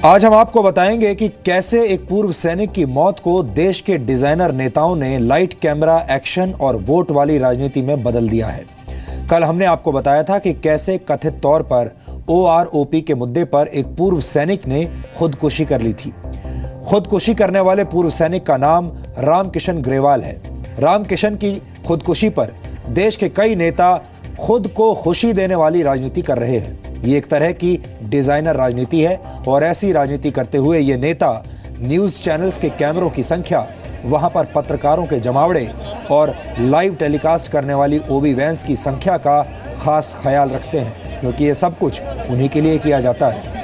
आज हम आपको बताएंगे कि कैसे एक पूर्व सैनिक की मौत को देश के डिजाइनर नेताओं ने लाइट कैमरा एक्शन और वोट वाली राजनीति में बदल दिया है। कल हमने आपको बताया था कि कैसे कथित तौर पर OROP के मुद्दे पर एक पूर्व सैनिक ने खुदकुशी कर ली थी। खुदकुशी करने वाले पूर्व सैनिक का नाम रामकिशन ग्रेवाल है। रामकिशन की खुदकुशी पर देश के कई नेता खुद को खुशी देने वाली राजनीति कर रहे हैं। ये एक तरह की डिजाइनर राजनीति है और ऐसी राजनीति करते हुए ये नेता न्यूज चैनल्स के कैमरों की संख्या, वहां पर पत्रकारों के जमावड़े और लाइव टेलीकास्ट करने वाली OB वैन्स की संख्या का खास ख्याल रखते हैं, क्योंकि ये सब कुछ उन्हीं के लिए किया जाता है।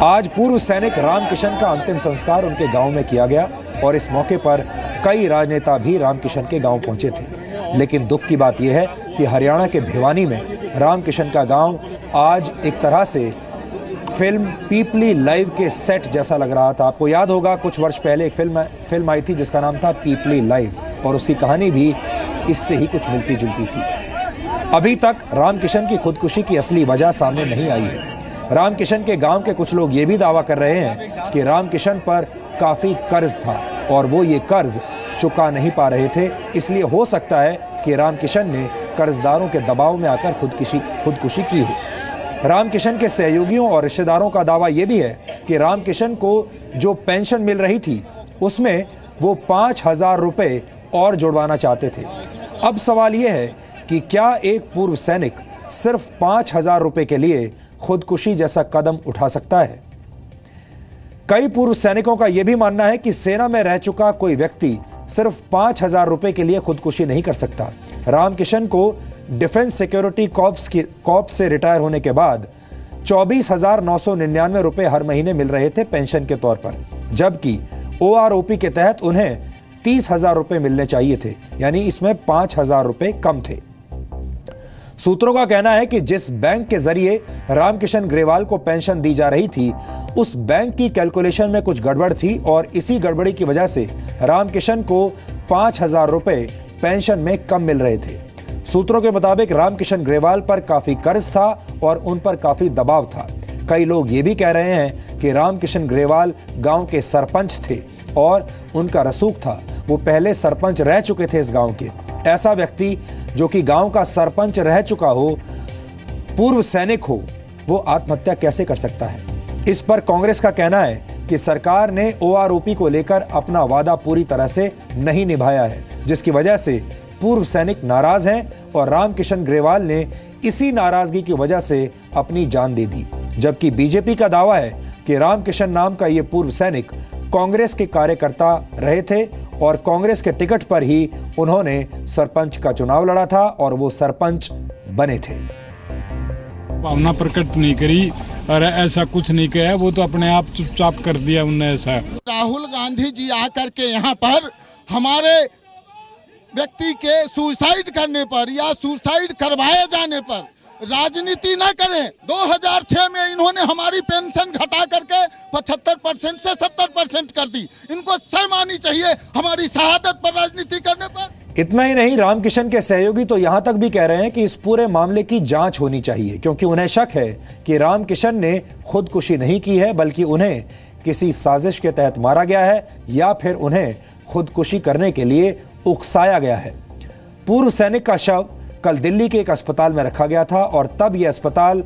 आज पूर्व सैनिक रामकिशन का अंतिम संस्कार उनके गांव में किया गया और इस मौके पर कई राजनेता भी रामकिशन के गांव पहुंचे थे। लेकिन दुख की बात यह है कि हरियाणा के भिवानी में रामकिशन का गांव आज एक तरह से फिल्म पीपली लाइव के सेट जैसा लग रहा था। आपको याद होगा कुछ वर्ष पहले एक फिल्म आई थी जिसका नाम था पीपली लाइव, और उसकी कहानी भी इससे ही कुछ मिलती जुलती थी। अभी तक रामकिशन की खुदकुशी की असली वजह सामने नहीं आई है। रामकिशन के गांव के कुछ लोग ये भी दावा कर रहे हैं कि रामकिशन पर काफ़ी कर्ज था और वो ये कर्ज चुका नहीं पा रहे थे, इसलिए हो सकता है कि रामकिशन ने कर्जदारों के दबाव में आकर खुदकुशी की हो। रामकिशन के सहयोगियों और रिश्तेदारों का दावा यह भी है कि रामकिशन को जो पेंशन मिल रही थी उसमें वो 5,000 रुपये और जुड़वाना चाहते थे। अब सवाल यह है कि क्या एक पूर्व सैनिक सिर्फ 5,000 रुपये के लिए खुदकुशी जैसा कदम उठा सकता है? कई पूर्व सैनिकों का यह भी मानना है कि सेना में रह चुका कोई व्यक्ति सिर्फ 5,000 रुपये के लिए खुदकुशी नहीं कर सकता। रामकिशन को डिफेंस सिक्योरिटी कॉर्प्स से रिटायर होने के बाद 24,999 रुपये हर महीने मिल रहे थे पेंशन के तौर पर, जबकि OROP के तहत उन्हें 30,000 रुपये मिलने चाहिए थे, यानी इसमें 5,000 रुपये कम थे। सूत्रों का कहना है कि जिस बैंक के जरिए रामकिशन ग्रेवाल को पेंशन दी जा रही थी, उस बैंक की कैलकुलेशन में कुछ गड़बड़ थी और इसी गड़बड़ी की वजह से रामकिशन को 5,000 रुपये पेंशन में कम मिल रहे थे। सूत्रों के मुताबिक रामकिशन ग्रेवाल पर काफी कर्ज था और उन पर काफी दबाव था। कई लोग ये भी कह रहे हैं कि रामकिशन ग्रेवाल गांव के सरपंच थे और उनका रसूख था, वो पहले सरपंच रह चुके थे इस गांव के। ऐसा व्यक्ति जो कि गांव का सरपंच रह चुका हो, पूर्व सैनिक हो, वो आत्महत्या कैसे कर सकता है? इस पर कांग्रेस का कहना है कि सरकार ने OROP को लेकर अपना वादा पूरी तरह से नहीं निभाया है, जिसकी वजह से पूर्व सैनिक नाराज हैं और रामकिशन ग्रेवाल ने इसी नाराजगी की वजह से अपनी जान दे दी। जबकि बीजेपी का दावा है कि रामकिशन नाम का ये पूर्व सैनिक कांग्रेस के कार्यकर्ता रहे थे और कांग्रेस के टिकट पर ही उन्होंने सरपंच का चुनाव लड़ा था और वो सरपंच बने थे। भावना प्रकट नहीं करी और ऐसा कुछ नहीं किया, वो तो अपने आप चुपचाप कर दिया उन्होंने। ऐसा राहुल गांधी जी आकर के यहाँ पर हमारे व्यक्ति के सुसाइड करने पर या सुसाइड करवाए जाने पर राजनीति न करें। 2006 में इन्होंने हमारी पेंशन घटा करके 75% से 70% कर दी। इनको शर्म आनी चाहिए हमारी शहादत पर राजनीति करने पर। इतना ही नहीं, रामकिशन के सहयोगी तो यहां तक भी कह रहे हैं कि इस पूरे मामले की जांच होनी चाहिए, क्योंकि उन्हें शक है कि रामकिशन ने खुदकुशी नहीं की है, बल्कि उन्हें किसी साजिश के तहत मारा गया है या फिर उन्हें खुदकुशी करने के लिए उकसाया गया है। पूर्व सैनिक का शव कल दिल्ली के एक अस्पताल में रखा गया था और तब यह अस्पताल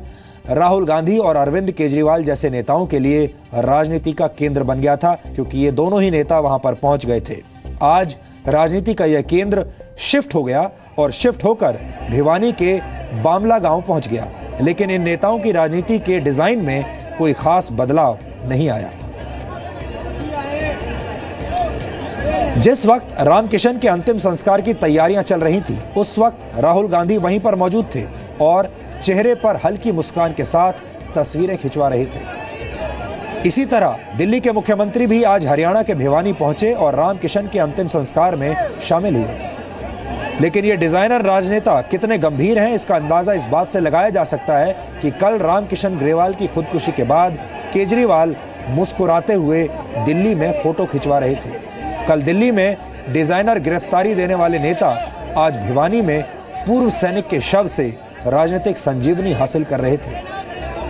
राहुल गांधी और अरविंद केजरीवाल जैसे नेताओं के लिए राजनीति का केंद्र बन गया था, क्योंकि ये दोनों ही नेता वहां पर पहुंच गए थे। आज राजनीति का यह केंद्र शिफ्ट हो गया और शिफ्ट होकर भिवानी के बामला गांव पहुंच गया, लेकिन इन नेताओं की राजनीति के डिजाइन में कोई खास बदलाव नहीं आया। जिस वक्त रामकिशन के अंतिम संस्कार की तैयारियां चल रही थी, उस वक्त राहुल गांधी वहीं पर मौजूद थे और चेहरे पर हल्की मुस्कान के साथ तस्वीरें खिंचवा रहे थे। इसी तरह दिल्ली के मुख्यमंत्री भी आज हरियाणा के भिवानी पहुंचे और रामकिशन के अंतिम संस्कार में शामिल हुए। लेकिन ये डिजाइनर राजनेता कितने गंभीर हैं, इसका अंदाजा इस बात से लगाया जा सकता है कि कल रामकिशन ग्रेवाल की खुदकुशी के बाद केजरीवाल मुस्कुराते हुए दिल्ली में फोटो खिंचवा रहे थे। कल दिल्ली में डिजाइनर गिरफ्तारी देने वाले नेता आज भिवानी में पूर्व सैनिक के शव से राजनीतिक संजीवनी हासिल कर रहे थे।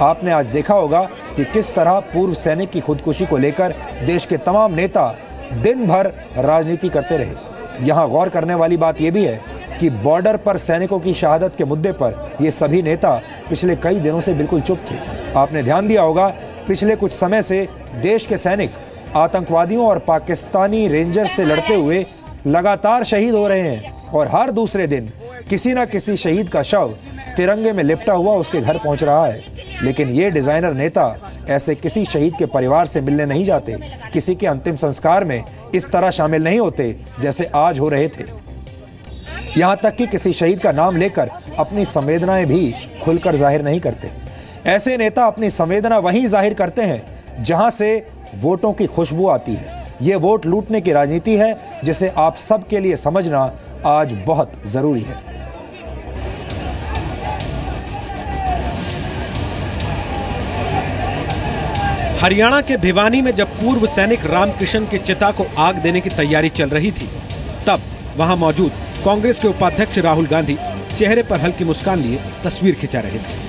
आपने आज देखा होगा कि किस तरह पूर्व सैनिक की खुदकुशी को लेकर देश के तमाम नेता दिन भर राजनीति करते रहे। यहाँ गौर करने वाली बात यह भी है कि बॉर्डर पर सैनिकों की शहादत के मुद्दे पर ये सभी नेता पिछले कई दिनों से बिल्कुल चुप थे। आपने ध्यान दिया होगा, पिछले कुछ समय से देश के सैनिक आतंकवादियों और पाकिस्तानी रेंजर्स से लड़ते हुए लगातार शहीद हो रहे हैं और हर दूसरे दिन किसी न किसी शहीद का शव तिरंगे में लिपटा हुआ उसके घर पहुंच रहा है। लेकिन ये डिजाइनर नेता ऐसे किसी शहीद के परिवार से मिलने नहीं जाते, किसी के अंतिम संस्कार में इस तरह शामिल नहीं होते जैसे आज हो रहे थे। यहाँ तक कि किसी शहीद का नाम लेकर अपनी संवेदनाएं भी खुलकर जाहिर नहीं करते। ऐसे नेता अपनी संवेदना वहीं जाहिर करते हैं जहां से वोटों की खुशबू आती है। ये वोट लूटने की राजनीति है जिसे आप सबके लिए समझना आज बहुत जरूरी है। हरियाणा के भिवानी में जब पूर्व सैनिक रामकिशन के चिता को आग देने की तैयारी चल रही थी, तब वहां मौजूद कांग्रेस के उपाध्यक्ष राहुल गांधी चेहरे पर हल्की मुस्कान लिए तस्वीर खिंचा रहे थे।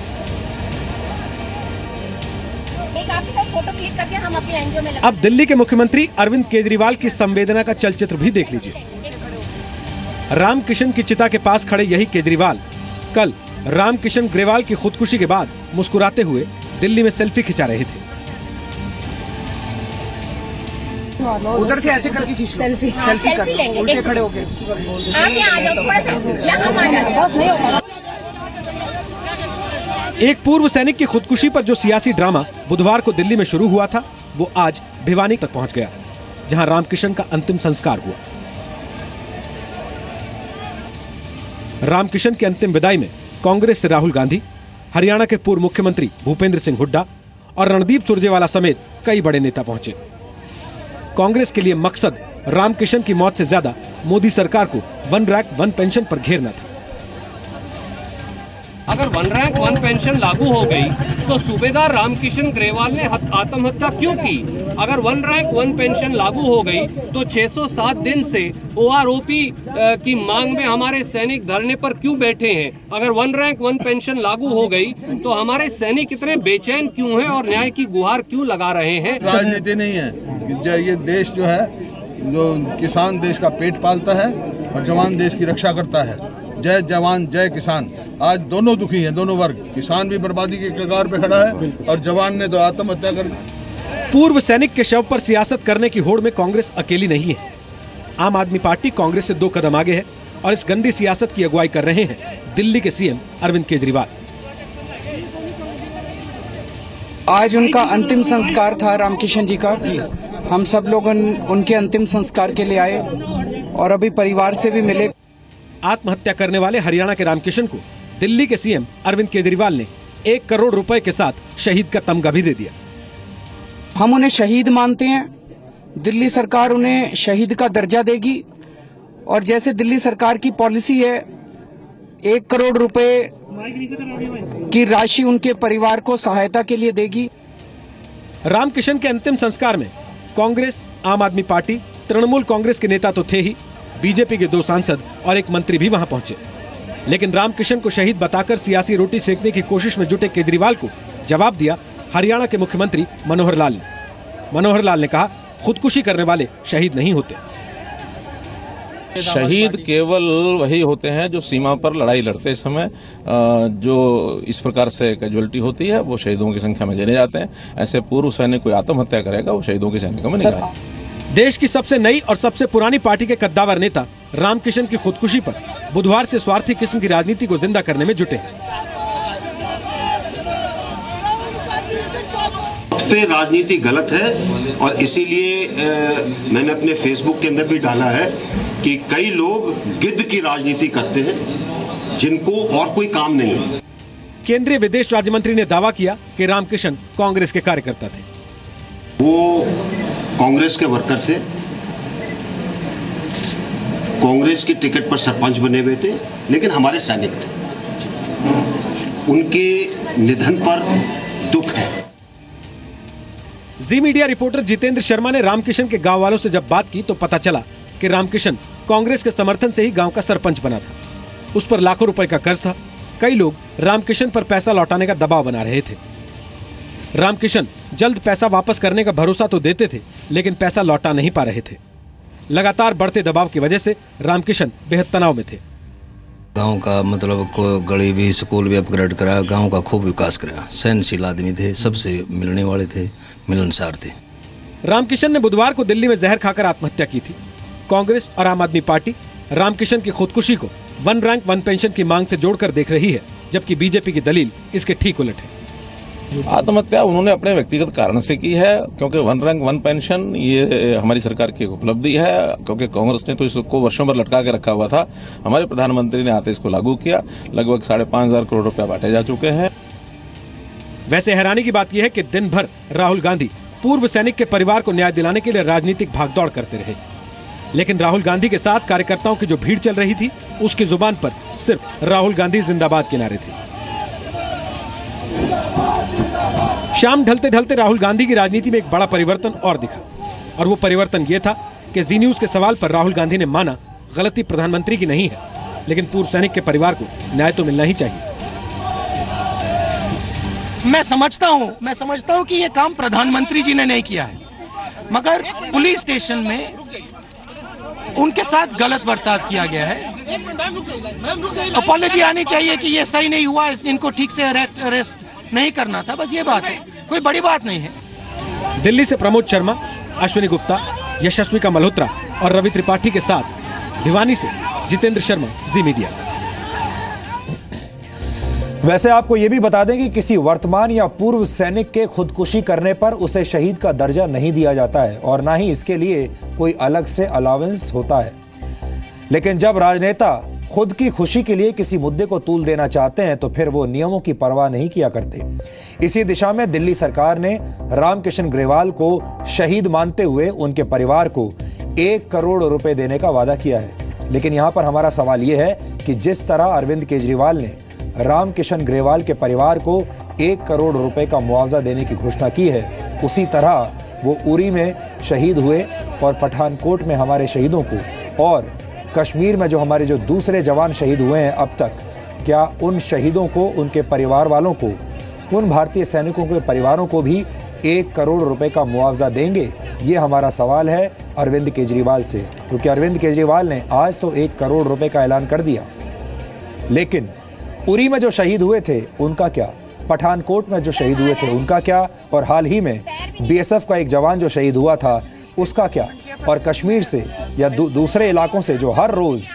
अब दिल्ली के मुख्यमंत्री अरविंद केजरीवाल की संवेदना का चलचित्र भी देख लीजिए। रामकिशन की चिता के पास खड़े यही केजरीवाल कल रामकिशन ग्रेवाल की खुदकुशी के बाद मुस्कुराते हुए दिल्ली में सेल्फी खिंचा रहे थे। उधर से ऐसे करके खींच सेल्फी कर उल्टे खड़े हो गए। एक पूर्व सैनिक की खुदकुशी पर जो सियासी ड्रामा बुधवार को दिल्ली में शुरू हुआ था, वो आज भिवानी तक पहुंच गया, जहां रामकिशन का अंतिम संस्कार हुआ। रामकिशन की अंतिम विदाई में कांग्रेस से राहुल गांधी, हरियाणा के पूर्व मुख्यमंत्री भूपेंद्र सिंह हुड्डा और रणदीप सुरजेवाला समेत कई बड़े नेता पहुंचे। कांग्रेस के लिए मकसद रामकिशन की मौत से ज्यादा मोदी सरकार को वन रैंक वन पेंशन पर घेरना था। अगर वन रैंक वन पेंशन लागू हो गई तो सूबेदार रामकिशन ग्रेवाल ने आत्महत्या क्यों की? अगर वन रैंक वन पेंशन लागू हो गई तो 607 दिन से OROP की मांग में हमारे सैनिक धरने पर क्यों बैठे हैं? अगर वन रैंक वन पेंशन लागू हो गई तो हमारे सैनिक इतने बेचैन क्यों हैं और न्याय की गुहार क्यों लगा रहे हैं? राजनीति नहीं है, ये देश जो है, जो किसान देश का पेट पालता है और जवान देश की रक्षा करता है। जय जवान जय किसान। आज दोनों दुखी हैं, दोनों वर्ग। किसान भी बर्बादी के कगार पे खड़ा है और जवान ने तो आत्महत्या कर दी। पूर्व सैनिक के शव पर सियासत करने की होड़ में कांग्रेस अकेली नहीं है। आम आदमी पार्टी कांग्रेस से 2 कदम आगे है और इस गंदी सियासत की अगुवाई कर रहे हैं दिल्ली के सीएम अरविंद केजरीवाल। आज उनका अंतिम संस्कार था रामकिशन जी का। हम सब लोग उनके अंतिम संस्कार के लिए आए और अभी परिवार से भी मिले। आत्महत्या करने वाले हरियाणा के रामकिशन को दिल्ली के सीएम अरविंद केजरीवाल ने 1 करोड़ रुपए के साथ शहीद का तमगा भी दे दिया। हम उन्हें शहीद मानते हैं। दिल्ली सरकार उन्हें शहीद का दर्जा देगी और जैसे दिल्ली सरकार की पॉलिसी है, 1 करोड़ रुपए की राशि उनके परिवार को सहायता के लिए देगी। रामकिशन के अंतिम संस्कार में कांग्रेस, आम आदमी पार्टी, तृणमूल कांग्रेस के नेता तो थे ही, बीजेपी के 2 सांसद और 1 मंत्री भी वहां पहुंचे। लेकिन रामकिशन को शहीद बताकर सियासी रोटी सेकने की कोशिश में जुटे केजरीवाल को जवाब दिया हरियाणा के मुख्यमंत्री मनोहर लाल ने। मनोहर लाल ने कहा, खुदकुशी करने वाले शहीद नहीं होते। शहीद केवल वही होते हैं जो सीमा पर लड़ाई लड़ते समय जो इस प्रकार से कैजुअलिटी होती है, वो शहीदों की संख्या में गिने जाते हैं। ऐसे पूर्व सैनिक कोई आत्महत्या करेगा, वो शहीदों की संख्या में नहीं आएगा। देश की सबसे नई और सबसे पुरानी पार्टी के कद्दावर नेता रामकिशन की खुदकुशी पर बुधवार से स्वार्थी किस्म की राजनीति को जिंदा करने में जुटे हैं। पे राजनीति गलत है और इसीलिए मैंने अपने फेसबुक के अंदर भी डाला है कि कई लोग गिद्ध की राजनीति करते हैं जिनको और कोई काम नहीं है। केंद्रीय विदेश राज्य मंत्री ने दावा किया कि रामकिशन कांग्रेस के कार्यकर्ता थे। वो कांग्रेस के वर्कर थे, कांग्रेस की टिकट पर सरपंच बने हुए थे, लेकिन हमारे सैनिक थे। उनके निधन पर दुख है। जी मीडिया रिपोर्टर जितेंद्र शर्मा ने रामकिशन के गांव वालों से जब बात की तो पता चला कि रामकिशन कांग्रेस के समर्थन से ही गांव का सरपंच बना था। उस पर लाखों रुपए का कर्ज था। कई लोग रामकिशन पर पैसा लौटाने का दबाव बना रहे थे। रामकिशन जल्द पैसा वापस करने का भरोसा तो देते थे, लेकिन पैसा लौटा नहीं पा रहे थे। लगातार बढ़ते दबाव की वजह से रामकिशन बेहद तनाव में थे। गांव का मतलब को गली भी, स्कूल भी अपग्रेड कराया, गांव का खूब विकास कराया। सहनशील आदमी थे, सबसे मिलने वाले थे, मिलनसार थे। रामकिशन ने बुधवार को दिल्ली में जहर खाकर आत्महत्या की थी। कांग्रेस और आम आदमी पार्टी रामकिशन की खुदकुशी को वन रैंक वन पेंशन की मांग से जोड़कर देख रही है, जबकि बीजेपी की दलील इसके ठीक उलट है। आत्महत्या उन्होंने अपने व्यक्तिगत कारण से की है, क्योंकि वन रैंक वन पेंशन ये हमारी सरकार की उपलब्धि है, क्योंकि कांग्रेस ने तो इसको वर्षों भर लटका के रखा हुआ था। हमारे प्रधानमंत्री ने आते इसको लागू किया। लगभग 5,500 करोड़ रुपया बांटे जा चुके हैं। वैसे हैरानी की बात यह है कि दिन भर राहुल गांधी पूर्व सैनिक के परिवार को न्याय दिलाने के लिए राजनीतिक भागदौड़ करते रहे, लेकिन राहुल गांधी के साथ कार्यकर्ताओं की जो भीड़ चल रही थी, उसकी जुबान पर सिर्फ राहुल गांधी जिंदाबाद के नारे थे। शाम ढलते ढलते राहुल गांधी की राजनीति में एक बड़ा परिवर्तन और दिखा, और वो परिवर्तन ये था कि जी न्यूज के सवाल पर राहुल गांधी ने माना गलती प्रधानमंत्री की नहीं है, लेकिन पूर्व सैनिक के परिवार को न्याय तो मिलना ही चाहिए। मैं समझता हूं कि ये काम प्रधानमंत्री जी ने नहीं किया है, मगर पुलिस स्टेशन में उनके साथ गलत बर्ताव किया गया है। अपॉलॉजी आनी चाहिए कि ये सही नहीं हुआ, इनको ठीक से अरेस्ट नहीं करना था, बस ये बात है, कोई बड़ी बात नहीं है। दिल्ली से प्रमोद शर्मा, अश्विनी गुप्ता, यशस्विका मल्होत्रा और रवि त्रिपाठी के साथ भिवानी से जितेंद्र शर्मा, जी मीडिया। वैसे आपको यह भी बता दें कि किसी वर्तमान या पूर्व सैनिक के खुदकुशी करने पर उसे शहीद का दर्जा नहीं दिया जाता है और ना ही इसके लिए कोई अलग से अलावेंस होता है। लेकिन जब राजनेता खुद की खुशी के लिए किसी मुद्दे को तूल देना चाहते हैं तो फिर वो नियमों की परवाह नहीं किया करते। इसी दिशा में दिल्ली सरकार ने रामकिशन ग्रेवाल को शहीद मानते हुए उनके परिवार को 1 करोड़ रुपए देने का वादा किया है। लेकिन यहां पर हमारा सवाल यह है कि जिस तरह अरविंद केजरीवाल ने रामकिशन ग्रेवाल के परिवार को 1 करोड़ रुपए का मुआवजा देने की घोषणा की है, उसी तरह वो उरी में शहीद हुए और पठानकोट में हमारे शहीदों को और कश्मीर में जो हमारे जो दूसरे जवान शहीद हुए हैं अब तक, क्या उन शहीदों को, उनके परिवार वालों को, उन भारतीय सैनिकों के परिवारों को भी 1 करोड़ रुपए का मुआवजा देंगे? ये हमारा सवाल है अरविंद केजरीवाल से, क्योंकि अरविंद केजरीवाल ने आज तो 1 करोड़ रुपए का ऐलान कर दिया, लेकिन उरी में जो शहीद हुए थे उनका क्या, पठानकोट में जो शहीद हुए थे उनका क्या, और हाल ही में बीएसएफ का एक जवान जो शहीद हुआ था उसका क्या, और कश्मीर से या दूसरे इलाकों से जो हर रोज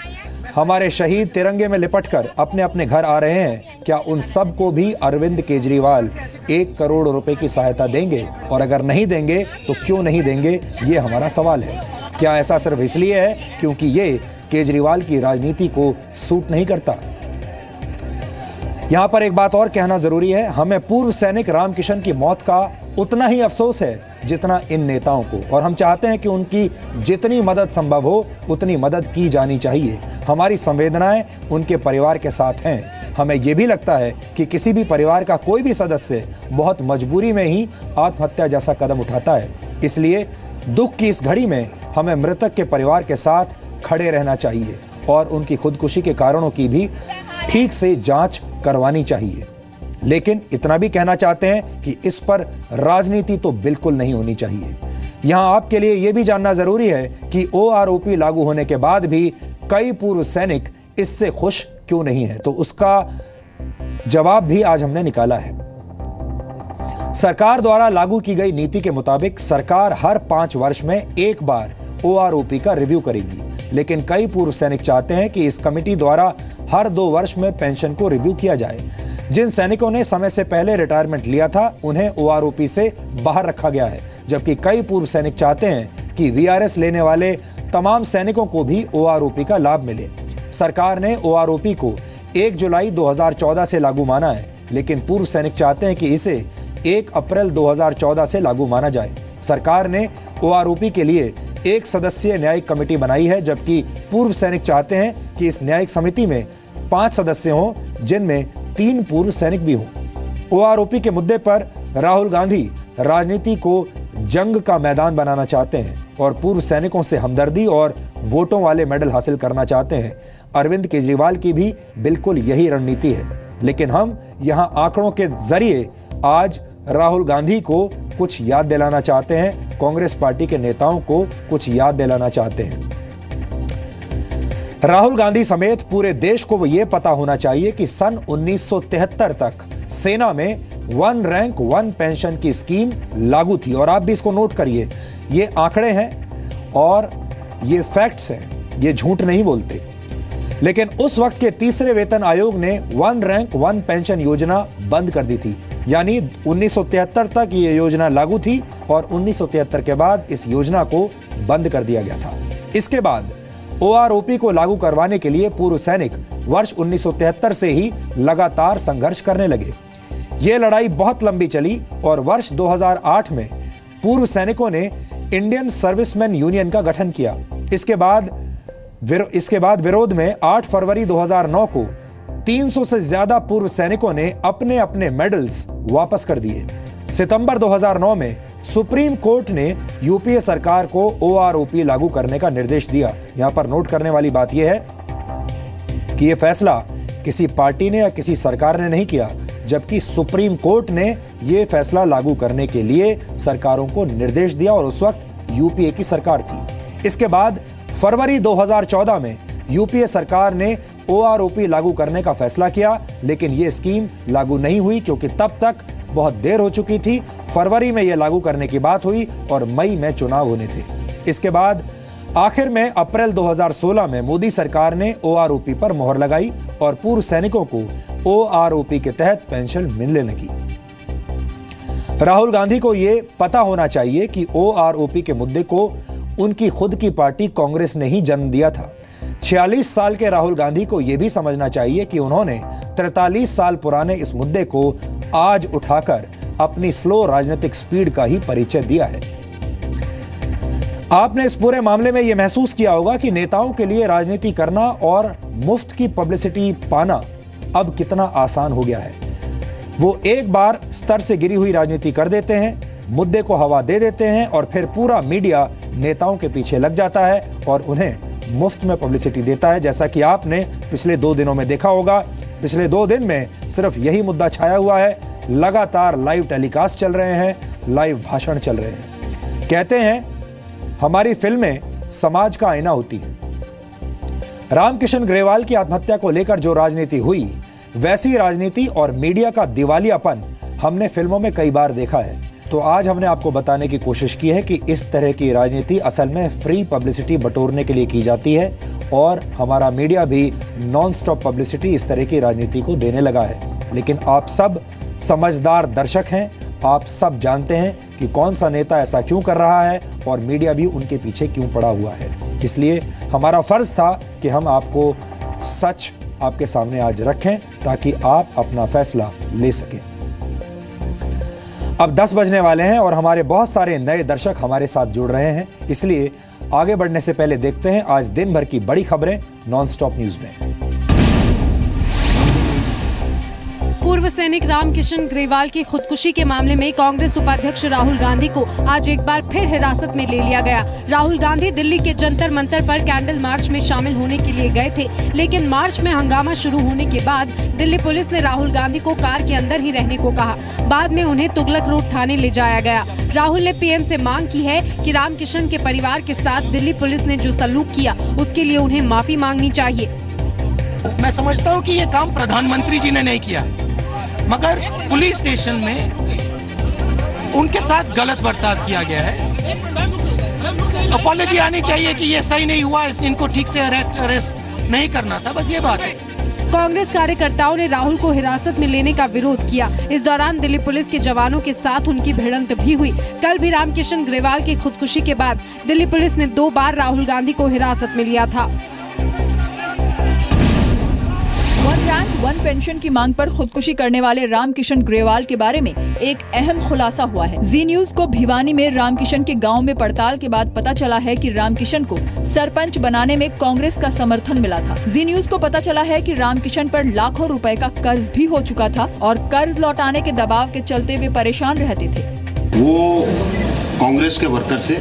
हमारे शहीद तिरंगे में लिपटकर अपने अपने घर आ रहे हैं, क्या उन सब को भी अरविंद केजरीवाल 1 करोड़ रुपए की सहायता देंगे? और अगर नहीं देंगे तो क्यों नहीं देंगे, ये हमारा सवाल है। क्या ऐसा सिर्फ इसलिए है क्योंकि ये केजरीवाल की राजनीति को सूट नहीं करता? यहां पर एक बात और कहना जरूरी है, हमें पूर्व सैनिक रामकिशन की मौत का उतना ही अफसोस है जितना इन नेताओं को, और हम चाहते हैं कि उनकी जितनी मदद संभव हो उतनी मदद की जानी चाहिए। हमारी संवेदनाएं उनके परिवार के साथ हैं। हमें यह भी लगता है कि किसी भी परिवार का कोई भी सदस्य बहुत मजबूरी में ही आत्महत्या जैसा कदम उठाता है, इसलिए दुख की इस घड़ी में हमें मृतक के परिवार के साथ खड़े रहना चाहिए और उनकी खुदकुशी के कारणों की भी ठीक से जांच करवानी चाहिए। लेकिन इतना भी कहना चाहते हैं कि इस पर राजनीति तो बिल्कुल नहीं होनी चाहिए। यहां आपके लिए यह भी जानना जरूरी है कि OROP लागू होने के बाद भी कई पूर्व सैनिक इससे खुश क्यों नहीं है, तो उसका जवाब भी आज हमने निकाला है। सरकार द्वारा लागू की गई नीति के मुताबिक सरकार हर 5 वर्ष में एक बार OROP का रिव्यू करेगी, लेकिन कई पूर्व सैनिक चाहते हैं कि इस कमेटी द्वारा हर 2 वर्ष में पेंशन को रिव्यू किया जाए। जिन सैनिकों ने समय से पहले रिटायरमेंट लिया था उन्हें OROP से बाहर रखा गया है, जबकि कई पूर्व सैनिक चाहते हैं कि VRS लेने वाले तमाम सैनिकों को भी OROP का लाभ मिले। सरकार ने OROP को 1 जुलाई 2014 से लागू माना है, लेकिन पूर्व सैनिक चाहते हैं कि इसे 1 अप्रैल 2014 से लागू माना जाए। सरकार ने OROP के लिए 1 सदस्यीय न्यायिक कमेटी बनाई है, जबकि पूर्व सैनिक चाहते हैं कि इस न्यायिक समिति में 5 सदस्य हों, जिनमें 3 पूर्व सैनिक भी हों। OROP के मुद्दे पर राहुल गांधी राजनीति को जंग का मैदान बनाना चाहते हैं और पूर्व सैनिकों से हमदर्दी और वोटों वाले मेडल हासिल करना चाहते हैं। अरविंद केजरीवाल की भी बिल्कुल यही रणनीति है, लेकिन हम यहां आंकड़ों के जरिए आज राहुल गांधी को कुछ याद दिलाना चाहते हैं, कांग्रेस पार्टी के नेताओं को कुछ याद दिलाना चाहते हैं। राहुल गांधी समेत पूरे देश को यह पता होना चाहिए कि सन 1973 तक सेना में 1 रैंक 1 पेंशन की स्कीम लागू थी। और आप भी इसको नोट करिए, ये आंकड़े हैं और ये फैक्ट्स हैं, ये झूठ नहीं बोलते। लेकिन उस वक्त के तीसरे वेतन आयोग ने 1 रैंक 1 पेंशन योजना बंद कर दी थी। यानी 1973 तक ये योजना लागू थी और 1973 के बाद इस योजना को बंद कर दिया गया था। इसके बाद OROP को लागू करवाने के लिए पूर्व सैनिक वर्ष 1973 से ही लगातार संघर्ष करने लगे। यह लड़ाई बहुत लंबी चली और वर्ष 2008 में पूर्व सैनिकों ने इंडियन सर्विसमैन यूनियन का गठन किया। इसके बाद विरोध में 8 फरवरी 2009 को 300 से ज्यादा पूर्व सैनिकों ने अपने अपने मेडल्स वापस कर दिए। सितंबर 2009 में सुप्रीम कोर्ट ने यूपीए सरकार को OROP लागू करने का निर्देश दिया। यहां पर नोट करने वाली बात यह है कि यह फैसला किसी पार्टी ने या किसी सरकार ने नहीं किया, जबकि सुप्रीम कोर्ट ने यह फैसला लागू करने के लिए सरकारों को निर्देश दिया और उस वक्त यूपीए की सरकार थी। इसके बाद फरवरी 2014 में यूपीए सरकार ने OROP लागू करने का फैसला किया, लेकिन यह स्कीम लागू नहीं हुई क्योंकि तब तक बहुत देर हो चुकी थी। फरवरी में यह लागू करने की बात हुई और मई में चुनाव होने थे। इसके बाद आखिर में अप्रैल 2016 में मोदी सरकार ने OROP पर मोहर लगाई और पूर्व सैनिकों को OROP के तहत पेंशन मिलने लगी। राहुल गांधी को यह पता होना चाहिए कि OROP के मुद्दे को उनकी खुद की पार्टी कांग्रेस ने ही जन्म दिया था। 46 साल के राहुल गांधी को यह भी समझना चाहिए कि उन्होंने 43 साल पुराने इस मुद्दे को आज उठाकर अपनी स्लो राजनीतिक स्पीड का ही परिचय दिया है। आपने इस पूरे मामले में यह महसूस किया होगा कि नेताओं के लिए राजनीति करना और मुफ्त की पब्लिसिटी पाना अब कितना आसान हो गया है। वो एक बार स्तर से गिरी हुई राजनीति कर देते हैं, मुद्दे को हवा दे देते हैं और फिर पूरा मीडिया नेताओं के पीछे लग जाता है और उन्हें मुफ्त में पब्लिसिटी देता है। जैसा कि आपने पिछले 2 दिनों में देखा होगा, पिछले 2 दिन में सिर्फ यही मुद्दा छाया हुआ है। लगातार लाइव टेलीकास्ट चल रहे हैं, लाइव भाषण चल रहे हैं। कहते हैं हमारी फिल्में समाज का आईना होती हैं। रामकिशन ग्रेवाल की आत्महत्या को लेकर जो राजनीति हुई, वैसी राजनीति और मीडिया का दिवालियापन हमने फिल्मों में कई बार देखा है। तो आज हमने आपको बताने की कोशिश की है कि इस तरह की राजनीति असल में फ्री पब्लिसिटी बटोरने के लिए की जाती है और हमारा मीडिया भी नॉन स्टॉप पब्लिसिटी इस तरह की राजनीति को देने लगा है। लेकिन आप सब समझदार दर्शक हैं, आप सब जानते हैं कि कौन सा नेता ऐसा क्यों कर रहा है और मीडिया भी उनके पीछे क्यों पड़ा हुआ है। इसलिए हमारा फर्ज था कि हम आपको सच आपके सामने आज रखें ताकि आप अपना फैसला ले सकें। अब 10 बजने वाले हैं और हमारे बहुत सारे नए दर्शक हमारे साथ जुड़ रहे हैं, इसलिए आगे बढ़ने से पहले देखते हैं आज दिन भर की बड़ी खबरें नॉन स्टॉप न्यूज में। पूर्व सैनिक रामकिशन ग्रेवाल की खुदकुशी के मामले में कांग्रेस उपाध्यक्ष राहुल गांधी को आज एक बार फिर हिरासत में ले लिया गया। राहुल गांधी दिल्ली के जंतर मंतर पर कैंडल मार्च में शामिल होने के लिए गए थे, लेकिन मार्च में हंगामा शुरू होने के बाद दिल्ली पुलिस ने राहुल गांधी को कार के अंदर ही रहने को कहा। बाद में उन्हें तुगलक रोड थाने ले जाया गया। राहुल ने पीएम से मांग की है कि रामकिशन के परिवार के साथ दिल्ली पुलिस ने जो सलूक किया उसके लिए उन्हें माफी मांगनी चाहिए। मैं समझता हूँ कि ये काम प्रधानमंत्री जी ने नहीं किया, मगर पुलिस स्टेशन में उनके साथ गलत बर्ताव किया गया है। अपॉलॉजी आनी चाहिए कि ये सही नहीं हुआ, इनको ठीक से अरेस्ट नहीं करना था, बस ये बात है। कांग्रेस कार्यकर्ताओं ने राहुल को हिरासत में लेने का विरोध किया। इस दौरान दिल्ली पुलिस के जवानों के साथ उनकी भिड़ंत भी हुई। कल भी रामकिशन ग्रेवाल की खुदकुशी के बाद दिल्ली पुलिस ने 2 बार राहुल गांधी को हिरासत में लिया था। 1 रैंक 1 पेंशन की मांग पर खुदकुशी करने वाले रामकिशन ग्रेवाल के बारे में एक अहम खुलासा हुआ है। जी न्यूज को भिवानी में रामकिशन के गांव में पड़ताल के बाद पता चला है कि रामकिशन को सरपंच बनाने में कांग्रेस का समर्थन मिला था। जी न्यूज को पता चला है कि रामकिशन पर लाखों रुपए का कर्ज भी हो चुका था और कर्ज लौटाने के दबाव के चलते वे परेशान रहते थे। वो कांग्रेस के वर्कर थे,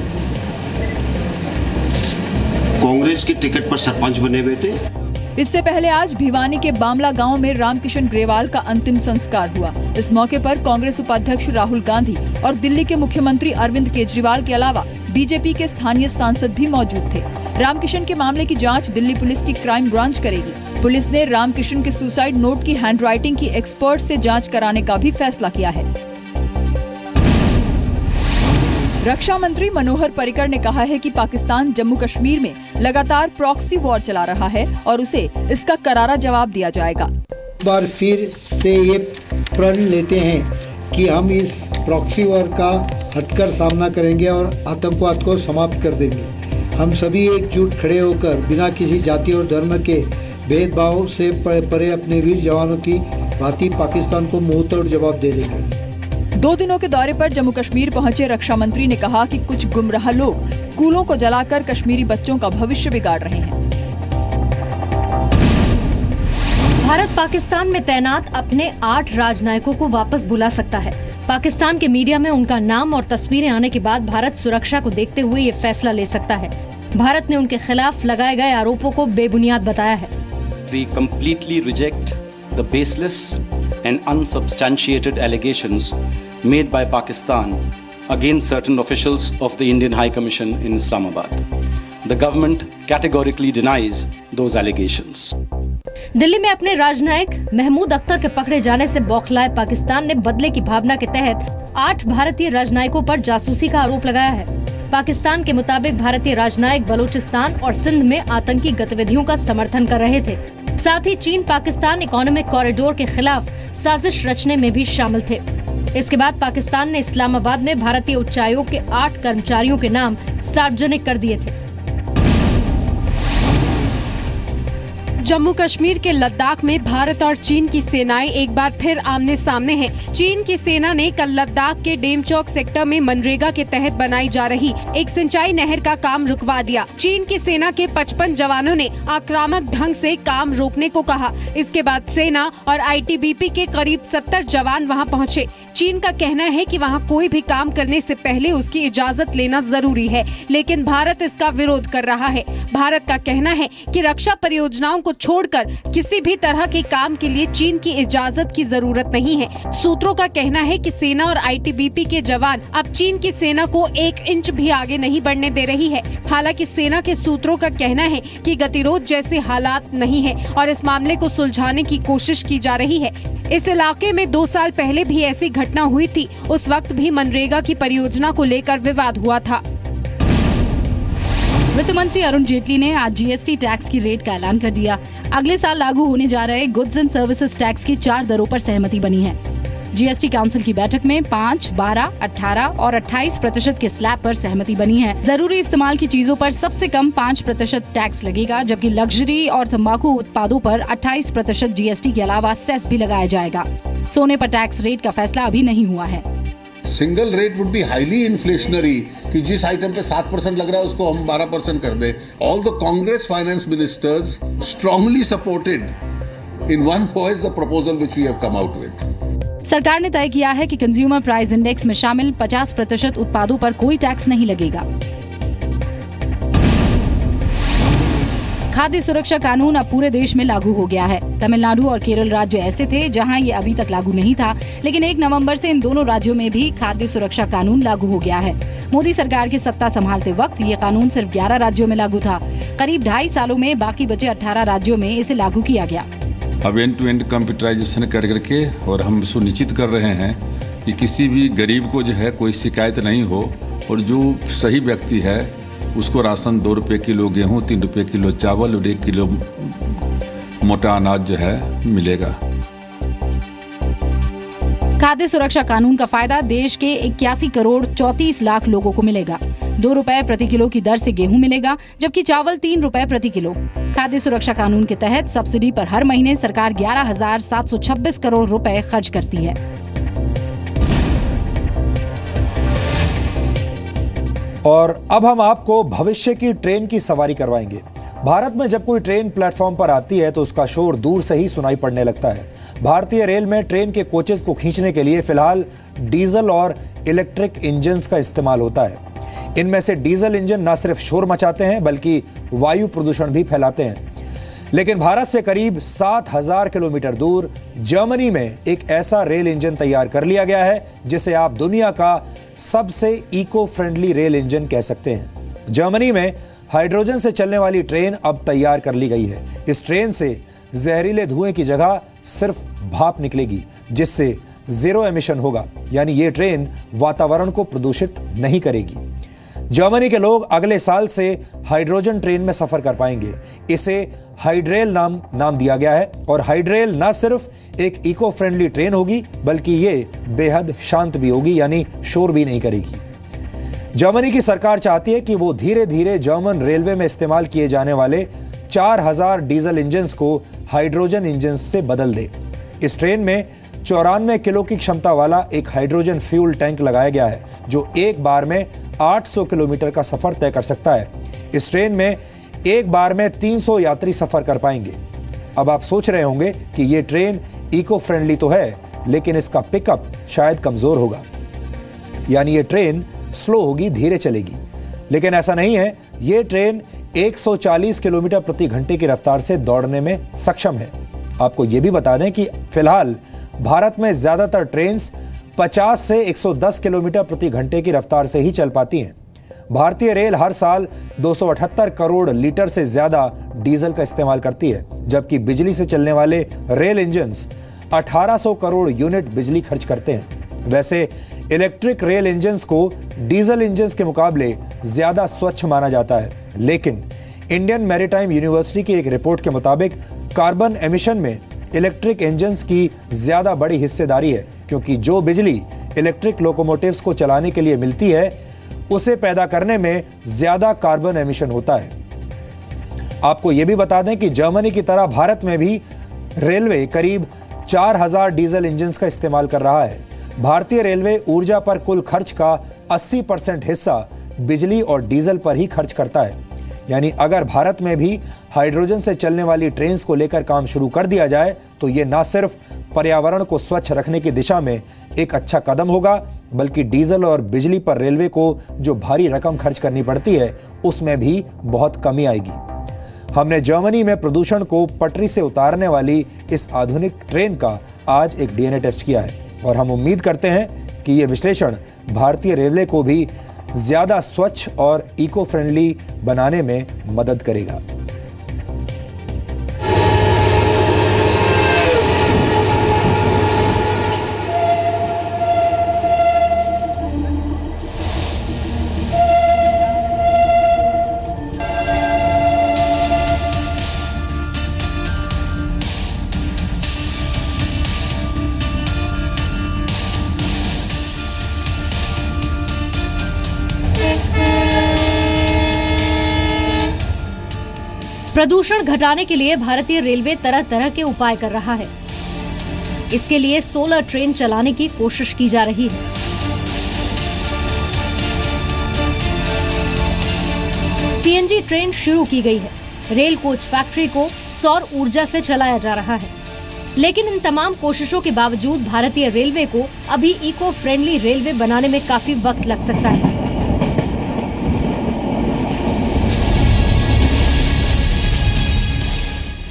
कांग्रेस की टिकट पर सरपंच बने हुए थे इससे पहले आज भिवानी के बामला गांव में रामकिशन ग्रेवाल का अंतिम संस्कार हुआ। इस मौके पर कांग्रेस उपाध्यक्ष राहुल गांधी और दिल्ली के मुख्यमंत्री अरविंद केजरीवाल के अलावा बीजेपी के स्थानीय सांसद भी मौजूद थे। रामकिशन के मामले की जांच दिल्ली पुलिस की क्राइम ब्रांच करेगी। पुलिस ने रामकिशन के सुसाइड नोट की हैंडराइटिंग की एक्सपर्ट से जांच कराने का भी फैसला किया है। रक्षा मंत्री मनोहर पर्रिकर ने कहा है कि पाकिस्तान जम्मू कश्मीर में लगातार प्रॉक्सी वॉर चला रहा है और उसे इसका करारा जवाब दिया जाएगा। बार फिर से ये प्रण लेते हैं कि हम इस प्रॉक्सी वॉर का हटकर सामना करेंगे और आतंकवाद को समाप्त कर देंगे। हम सभी एकजुट खड़े होकर बिना किसी जाति और धर्म के भेदभाव से परे अपने वीर जवानों की भांति पाकिस्तान को मुंहतोड़ जवाब दे देंगे। 2 दिनों के दौरे पर जम्मू कश्मीर पहुंचे रक्षा मंत्री ने कहा कि कुछ गुमराह लोग स्कूलों को जलाकर कश्मीरी बच्चों का भविष्य बिगाड़ रहे हैं। भारत पाकिस्तान में तैनात अपने 8 राजनयिकों को वापस बुला सकता है। पाकिस्तान के मीडिया में उनका नाम और तस्वीरें आने के बाद भारत सुरक्षा को देखते हुए ये फैसला ले सकता है। भारत ने उनके खिलाफ लगाए गए आरोपों को बेबुनियाद बताया है। We completely reject the baseless and unsubstantiated allegations made by Pakistan against certain officials of the Indian High Commission in Islamabad. The government categorically denies those allegations. Delhi में अपने राजनयिक महमूद अख्तर के पकड़े जाने से बौखलाए पाकिस्तान ने बदले की भावना के तहत 8 भारतीय राजनयिकों पर जासूसी का आरोप लगाया है। पाकिस्तान के मुताबिक भारतीय राजनयिक बलूचिस्तान और सिंध में आतंकी गतिविधियों का समर्थन कर रहे थे। साथ ही चीन पाकिस्तान इकोनॉमिक कॉरिडोर के खिलाफ साजिश रचने में भी शामिल थे। इसके बाद पाकिस्तान ने इस्लामाबाद में भारतीय उच्चायोग के 8 कर्मचारियों के नाम सार्वजनिक कर दिए थे। जम्मू कश्मीर के लद्दाख में भारत और चीन की सेनाएं एक बार फिर आमने सामने हैं। चीन की सेना ने कल लद्दाख के डेमचौक सेक्टर में मनरेगा के तहत बनाई जा रही एक सिंचाई नहर का काम रुकवा दिया। चीन की सेना के 55 जवानों ने आक्रामक ढंग से काम रोकने को कहा। इसके बाद सेना और आईटीबीपी के करीब 70 जवान वहां पहुंचे। चीन का कहना है कि वहां कोई भी काम करने से पहले उसकी इजाजत लेना जरूरी है, लेकिन भारत इसका विरोध कर रहा है। भारत का कहना है कि रक्षा परियोजनाओं को छोड़कर किसी भी तरह के काम के लिए चीन की इजाजत की जरूरत नहीं है। सूत्रों का कहना है कि सेना और आईटीबीपी के जवान अब चीन की सेना को 1 इंच भी आगे नहीं बढ़ने दे रही है। हालांकि सेना के सूत्रों का कहना है कि गतिरोध जैसे हालात नहीं है और इस मामले को सुलझाने की कोशिश की जा रही है। इस इलाके में 2 साल पहले भी ऐसी घटना हुई थी। उस वक्त भी मनरेगा की परियोजना को लेकर विवाद हुआ था। वित्त मंत्री अरुण जेटली ने आज जीएसटी टैक्स की रेट का ऐलान कर दिया। अगले साल लागू होने जा रहे गुड्स एंड सर्विसेज टैक्स की 4 दरों पर सहमति बनी है। जीएसटी काउंसिल की बैठक में 5, 12, 18 और 28% के स्लैब पर सहमति बनी है। जरूरी इस्तेमाल की चीजों पर सबसे कम 5% टैक्स लगेगा, जबकि लग्जरी और तंबाकू उत्पादों पर 28% जीएसटी के अलावा सेस भी लगाया जाएगा। सोने पर टैक्स रेट का फैसला अभी नहीं हुआ है। Single rate would be highly inflationary कि जिस आइटम पे 7% लग रहा है उसको हम 12% कर दे। All the Congress finance ministers strongly supported in one voice the proposal which we have come out with. सरकार ने तय किया है कि कंज्यूमर प्राइस इंडेक्स में शामिल 50% उत्पादों पर कोई टैक्स नहीं लगेगा। खाद्य सुरक्षा कानून अब पूरे देश में लागू हो गया है। तमिलनाडु और केरल राज्य ऐसे थे जहां ये अभी तक लागू नहीं था, लेकिन 1 नवंबर से इन दोनों राज्यों में भी खाद्य सुरक्षा कानून लागू हो गया है। मोदी सरकार की सत्ता संभालते वक्त ये कानून सिर्फ 11 राज्यों में लागू था। करीब 2.5 सालों में बाकी बचे 18 राज्यों में इसे लागू किया गया। अब एंड टू एंड कंप्यूटराइजेशन करके और हम सुनिश्चित कर रहे हैं कि किसी भी गरीब को जो है कोई शिकायत नहीं हो और जो सही व्यक्ति है उसको राशन 2 रुपये किलो गेहूँ, 3 रुपये किलो चावल और 1 किलो मोटा अनाज जो है मिलेगा। खाद्य सुरक्षा कानून का फायदा देश के 81 करोड़ 34 लाख लोगों को मिलेगा। 2 रुपए प्रति किलो की दर से गेहूं मिलेगा, जबकि चावल 3 रुपए प्रति किलो। खाद्य सुरक्षा कानून के तहत सब्सिडी पर हर महीने सरकार 11,726 करोड़ रुपए खर्च करती है। और अब हम आपको भविष्य की ट्रेन की सवारी करवाएंगे। भारत में जब कोई ट्रेन प्लेटफॉर्म पर आती है तो उसका शोर दूर से ही सुनाई पड़ने लगता है। भारतीय रेल में ट्रेन के कोचेस को खींचने के लिए फिलहाल डीजल और इलेक्ट्रिक इंजन्स का इस्तेमाल होता है। इनमें से डीजल इंजन न सिर्फ शोर मचाते हैं बल्कि वायु प्रदूषण भी फैलाते हैं। लेकिन भारत से करीब 7,000 किलोमीटर दूर जर्मनी में एक ऐसा रेल इंजन तैयार कर लिया गया है जिसे आप दुनिया का सबसे इको फ्रेंडली रेल इंजन कह सकते हैं। जर्मनी में हाइड्रोजन से चलने वाली ट्रेन अब तैयार कर ली गई है। इस ट्रेन से जहरीले धुएं की जगह सिर्फ भाप निकलेगी, जिससे जीरो एमिशन होगा, यानी ये ट्रेन वातावरण को प्रदूषित नहीं करेगी। जर्मनी के लोग अगले साल से हाइड्रोजन ट्रेन में सफर कर पाएंगे। इसे हाइड्रेल नाम दिया गया है और हाइड्रेल न सिर्फ एक इको फ्रेंडली ट्रेन होगी बल्कि ये बेहद शांत भी होगी, यानी शोर भी नहीं करेगी। जर्मनी की सरकार चाहती है कि वो धीरे धीरे जर्मन रेलवे में इस्तेमाल किए जाने वाले 4,000 डीजल इंजन्स को हाइड्रोजन इंजन्स से बदल दे। इस ट्रेन में 94 किलो की क्षमता वाला एक हाइड्रोजन फ्यूल टैंक लगाया गया है जो एक बार में 800 किलोमीटर का सफर तय कर सकता है। इस ट्रेन में एक बार में 300 यात्री सफर कर पाएंगे। अब आप सोच रहे होंगे कि ये ट्रेन इको फ्रेंडली तो है, लेकिन इसका पिकअप शायद कमजोर होगा, यानी ये ट्रेन स्लो होगी, धीरे चलेगी। लेकिन ऐसा नहीं है, ये ट्रेन 140 किलोमीटर प्रति घंटे की रफ्तार से दौड़ने में सक्षम है। आपको ये भी बता दें कि फिलहाल भारत में ज्यादातर ट्रेन्स 50 से 110 किलोमीटर प्रति घंटे की रफ्तार से ही चल पाती हैं। भारतीय रेल हर साल 278 करोड़ लीटर से ज्यादा डीजल का इस्तेमाल करती है, जबकि बिजली से चलने वाले रेल इंजन्स 1800 करोड़ यूनिट बिजली खर्च करते हैं। वैसे इलेक्ट्रिक रेल इंजन्स को डीजल इंजन्स के मुकाबले ज्यादा स्वच्छ माना जाता है, लेकिन इंडियन मैरीटाइम यूनिवर्सिटी की एक रिपोर्ट के मुताबिक कार्बन एमिशन में इलेक्ट्रिक इंजन्स की ज्यादा बड़ी हिस्सेदारी है, क्योंकि जो बिजली इलेक्ट्रिक लोकोमोटिव्स को चलाने के लिए मिलती है उसे पैदा करने में ज्यादा कार्बन एमिशन होता है। आपको यह भी बता दें कि जर्मनी की तरह भारत में भी रेलवे करीब 4,000 डीजल इंजन्स का इस्तेमाल कर रहा है। भारतीय रेलवे ऊर्जा पर कुल खर्च का 80% हिस्सा बिजली और डीजल पर ही खर्च करता है। यानी अगर भारत में भी हाइड्रोजन से चलने वाली ट्रेन को लेकर काम शुरू कर दिया जाए तो ये न सिर्फ पर्यावरण को स्वच्छ रखने की दिशा में एक अच्छा कदम होगा, बल्कि डीजल और बिजली पर रेलवे को जो भारी रकम खर्च करनी पड़ती है उसमें भी बहुत कमी आएगी। हमने जर्मनी में प्रदूषण को पटरी से उतारने वाली इस आधुनिक ट्रेन का आज एक डीएनए टेस्ट किया है और हम उम्मीद करते हैं कि ये विश्लेषण भारतीय रेलवे को भी ज्यादा स्वच्छ और इको फ्रेंडली बनाने में मदद करेगा। प्रदूषण घटाने के लिए भारतीय रेलवे तरह तरह के उपाय कर रहा है। इसके लिए सोलर ट्रेन चलाने की कोशिश की जा रही है। सीएनजी ट्रेन शुरू की गई है। रेल कोच फैक्ट्री को सौर ऊर्जा से चलाया जा रहा है। लेकिन इन तमाम कोशिशों के बावजूद भारतीय रेलवे को अभी इको फ्रेंडली रेलवे बनाने में काफी वक्त लग सकता है।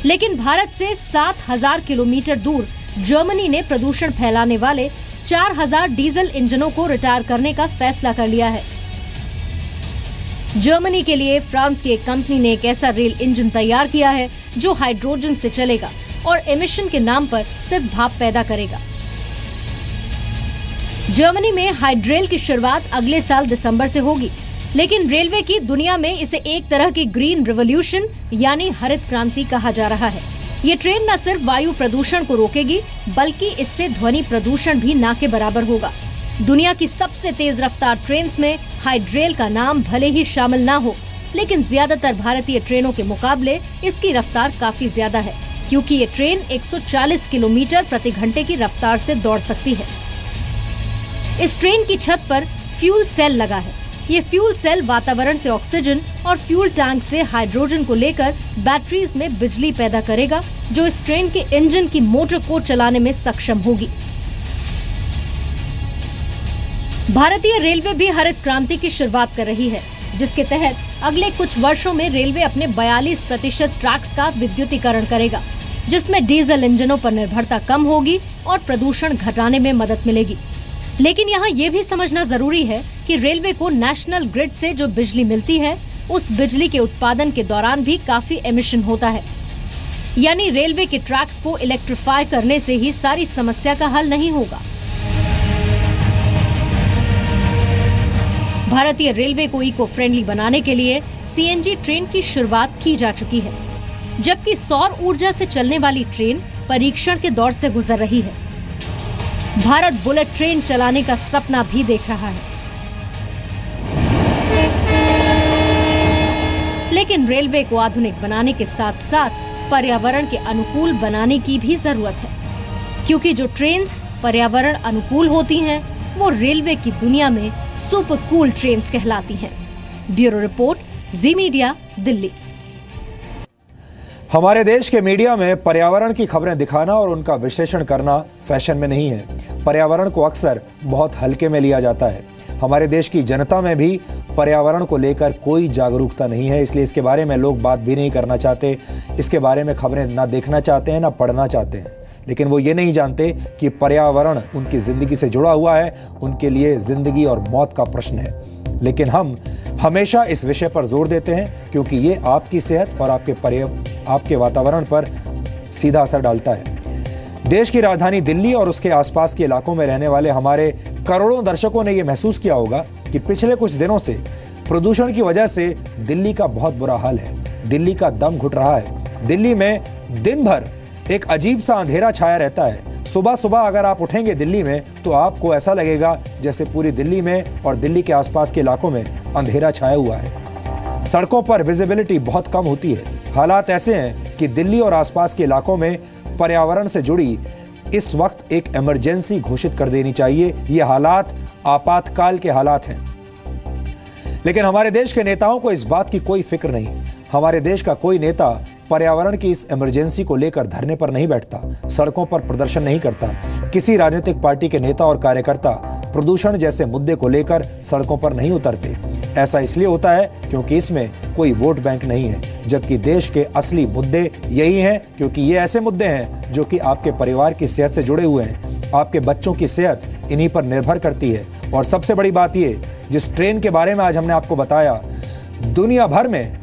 लेकिन भारत से 7,000 किलोमीटर दूर जर्मनी ने प्रदूषण फैलाने वाले 4,000 डीजल इंजनों को रिटायर करने का फैसला कर लिया है। जर्मनी के लिए फ्रांस की एक कंपनी ने एक ऐसा रेल इंजन तैयार किया है जो हाइड्रोजन से चलेगा और एमिशन के नाम पर सिर्फ भाप पैदा करेगा। जर्मनी में हाइड्रेल की शुरुआत अगले साल दिसंबर से होगी, लेकिन रेलवे की दुनिया में इसे एक तरह की ग्रीन रिवॉल्यूशन यानी हरित क्रांति कहा जा रहा है। ये ट्रेन न सिर्फ वायु प्रदूषण को रोकेगी, बल्कि इससे ध्वनि प्रदूषण भी ना के बराबर होगा। दुनिया की सबसे तेज रफ्तार ट्रेन में हाइड्रेल का नाम भले ही शामिल ना हो, लेकिन ज्यादातर भारतीय ट्रेनों के मुकाबले इसकी रफ्तार काफी ज्यादा है, क्योंकि ये ट्रेन 140 किलोमीटर प्रति घंटे की रफ्तार से दौड़ सकती है। इस ट्रेन की छत पर फ्यूल सेल लगा है। ये फ्यूल सेल वातावरण से ऑक्सीजन और फ्यूल टैंक से हाइड्रोजन को लेकर बैटरीज में बिजली पैदा करेगा, जो इस ट्रेन के इंजन की मोटर को चलाने में सक्षम होगी। भारतीय रेलवे भी हरित क्रांति की शुरुआत कर रही है। जिसके तहत अगले कुछ वर्षों में रेलवे अपने 42% ट्रैक्स का विद्युतीकरण करेगा, जिसमें डीजल इंजनों पर निर्भरता कम होगी और प्रदूषण घटाने में मदद मिलेगी। लेकिन यहाँ ये भी समझना जरूरी है कि रेलवे को नेशनल ग्रिड से जो बिजली मिलती है, उस बिजली के उत्पादन के दौरान भी काफी एमिशन होता है। यानी रेलवे के ट्रैक्स को इलेक्ट्रीफाई करने से ही सारी समस्या का हल नहीं होगा। भारतीय रेलवे को इको फ्रेंडली बनाने के लिए सीएनजी ट्रेन की शुरुआत की जा चुकी है, जबकि सौर ऊर्जा से चलने वाली ट्रेन परीक्षण के दौर से गुजर रही है। भारत बुलेट ट्रेन चलाने का सपना भी देख रहा है, लेकिन रेलवे को आधुनिक बनाने के साथ साथ पर्यावरण के अनुकूल बनाने की भी जरूरत है, क्योंकि जो ट्रेन्स पर्यावरण अनुकूल होती हैं, वो रेलवे की दुनिया में सुपर कूल ट्रेन्स कहलाती हैं। ब्यूरो रिपोर्ट, जी मीडिया, दिल्ली। हमारे देश के मीडिया में पर्यावरण की खबरें दिखाना और उनका विश्लेषण करना फैशन में नहीं है। पर्यावरण को अक्सर बहुत हल्के में लिया जाता है। हमारे देश की जनता में भी पर्यावरण को लेकर कोई जागरूकता नहीं है, इसलिए इसके बारे में लोग बात भी नहीं करना चाहते। इसके बारे में खबरें ना देखना चाहते हैं, ना पढ़ना चाहते हैं। लेकिन वो ये नहीं जानते कि पर्यावरण उनकी ज़िंदगी से जुड़ा हुआ है, उनके लिए ज़िंदगी और मौत का प्रश्न है। लेकिन हम हमेशा इस विषय पर जोर देते हैं क्योंकि ये आपकी सेहत और आपके वातावरण पर सीधा असर डालता है। देश की राजधानी दिल्ली और उसके आसपास के इलाकों में रहने वाले हमारे करोड़ों दर्शकों ने यह महसूस किया होगा कि पिछले कुछ दिनों से प्रदूषण की वजह से दिल्ली का बहुत बुरा हाल है। दिल्ली का दम घुट रहा है। दिल्ली में दिन भर एक अजीब सा अंधेरा छाया रहता है। सुबह सुबह अगर आप उठेंगे दिल्ली में तो आपको ऐसा लगेगा जैसे पूरी दिल्ली में और दिल्ली के आसपास के इलाकों में अंधेरा छाया हुआ है। सड़कों पर विजिबिलिटी बहुत कम होती है। हालात ऐसे हैं कि दिल्ली और आसपास के इलाकों में पर्यावरण से जुड़ी इस वक्त एक इमरजेंसी घोषित कर देनी चाहिए। ये हालात आपातकाल के हालात हैं। लेकिन हमारे देश के नेताओं को इस बात की कोई फिक्र नहीं। हमारे देश का कोई नेता पर्यावरण की इस इमरजेंसी को लेकर धरने पर नहीं बैठता, सड़कों पर प्रदर्शन नहीं करता। किसी राजनीतिक पार्टी के नेता और कार्यकर्ता प्रदूषण जैसे मुद्दे को लेकर सड़कों पर नहीं उतरते। ऐसा इसलिए होता है क्योंकि इसमें कोई वोट बैंक नहीं है, जबकि देश के असली मुद्दे यही हैं, क्योंकि ये ऐसे मुद्दे हैं जो कि आपके परिवार की सेहत से जुड़े हुए हैं। आपके बच्चों की सेहत इन्हीं पर निर्भर करती है। और सबसे बड़ी बात ये, जिस ट्रेन के बारे में आज हमने आपको बताया, दुनिया भर में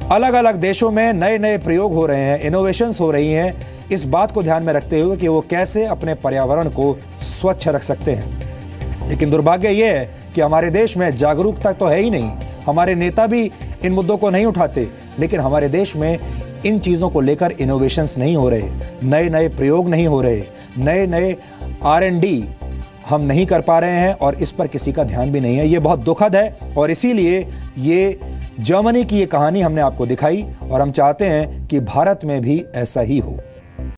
अलग अलग देशों में नए नए प्रयोग हो रहे हैं, इनोवेशंस हो रही हैं, इस बात को ध्यान में रखते हुए कि वो कैसे अपने पर्यावरण को स्वच्छ रख सकते हैं। लेकिन दुर्भाग्य ये है कि हमारे देश में जागरूकता तो है ही नहीं। हमारे नेता भी इन मुद्दों को नहीं उठाते, लेकिन हमारे देश में इन चीज़ों को लेकर इनोवेशंस नहीं हो रहे, नए नए प्रयोग नहीं हो रहे, नए नए R&D हम नहीं कर पा रहे हैं और इस पर किसी का ध्यान भी नहीं है। ये बहुत दुखद है और इसीलिए ये जर्मनी की ये कहानी हमने आपको दिखाई और हम चाहते हैं कि भारत में भी ऐसा ही हो।